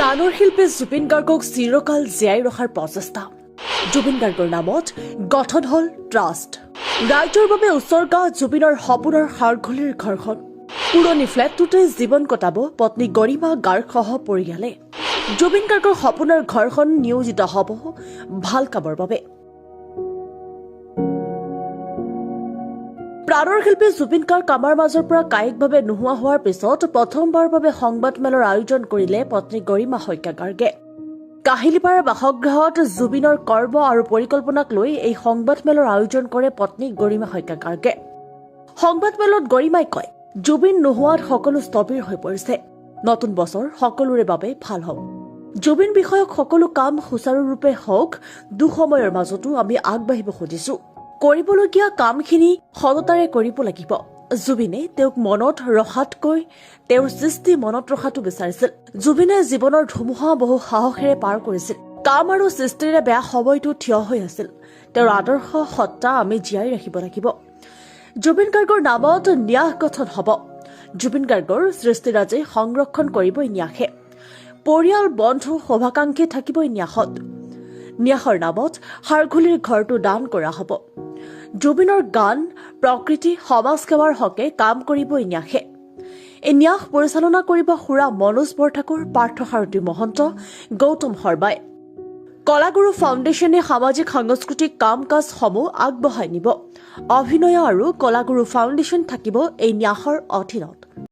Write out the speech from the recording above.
প্ৰাণৰ শিল্পী জুবিন গাৰ্গক চিৰকাল জীয়াই ৰখাৰ প্ৰচেষ্টা। জুবিন গাৰ্গৰ নামত গঠন হল ট্ৰাষ্ট। ৰাইজৰ বাবে উচৰ্গা জুবিনৰ সপোনৰ সাৰঘুলিৰ ঘৰখন। পুৰণি ফ্লেটটোতে জীৱন কটাব পত্নী গৰিমা গাৰ্গসহ পৰিয়ালে। জুবিন গাৰ্গৰ সপোনৰ ঘৰখন নিয়োজিত হ'ব ভাল কামৰ বাবে। প্ৰাণৰ শিল্পী জুবিন গাৰ্গ আমাৰ মাজৰ পৰা কায়িকভাৱে নোহোৱা হোৱাৰ পিছত প্ৰথমবাৰৰ বাবে সংবাদমেলৰ আয়োজন কৰিলে পত্নী গৰিমা শইকীয়া গাৰ্গে। কাহিলীপাৰাৰ বাসগৃহত জুবিনৰ কৰ্ম আৰু পৰিকল্পনাক লৈ এই সংবাদমেলৰ আয়োজন কৰে পত্নী গৰিমা শইকীয়া গাৰ্গে। সংবাদমেলত গৰিমাই কয়, জুবিন নোহোৱাত সকলো স্থবিৰ হৈ পৰিছে। নতুন বছৰ সকলোৰে বাবে ভাল হওক। জুবিন বিষয়ক সকলো কাম সুচাৰুৰূপে হওক। দুঃসময়ৰ মাজতো আমি আগবাঢ়িব খুজিছো। কৰিবলগীয়া কামখিনি সততাৰে কৰিব লাগিব। জুবিনে তেওঁক মনত ৰখাতকৈ তেওঁৰ সৃষ্টি মনত ৰখাটো বিচাৰিছিল। জুবিনে জীৱনৰ ধুমুহা বহু সাহসেৰে পাৰ কৰিছিল। কাম আৰু সৃষ্টিৰে বেয়া সময়টো থিয় হৈ আছিল। তেওঁৰ আদৰ্শ সত্তা আমি জীয়াই ৰাখিব লাগিব। জুবিন গাৰ্গৰ নামত ন্যাস গঠন হ'ব। জুবিন গাৰ্গৰ সৃষ্টিৰাজি সংৰক্ষণ কৰিবই ন্যাসে। পৰিয়াল বন্ধু শুভাকাংক্ষী থাকিবই ন্যাসত। ন্যাসৰ নামত সাৰঘুলিৰ ঘৰটো দান কৰা হ'ব। জুবিনৰ গান, প্ৰকৃতি, সমাজ সেৱাৰ হকে কাম কৰিবই ন্যাসে। এই ন্যাস পৰিচালনা কৰিব খুৰা মনোজ বৰঠাকুৰ, পাৰ্থসাৰথী মহন্ত, গৌতম শৰ্মাই। কলাগুৰু ফাউণ্ডেশ্যনে সামাজিক সাংস্কৃতিক কাম কাজসমূহ আগবঢ়াই নিব। অভিনয় আৰু কলাগুৰু ফাউণ্ডেশ্যন থাকিব এই ন্যাসৰ অধীনত।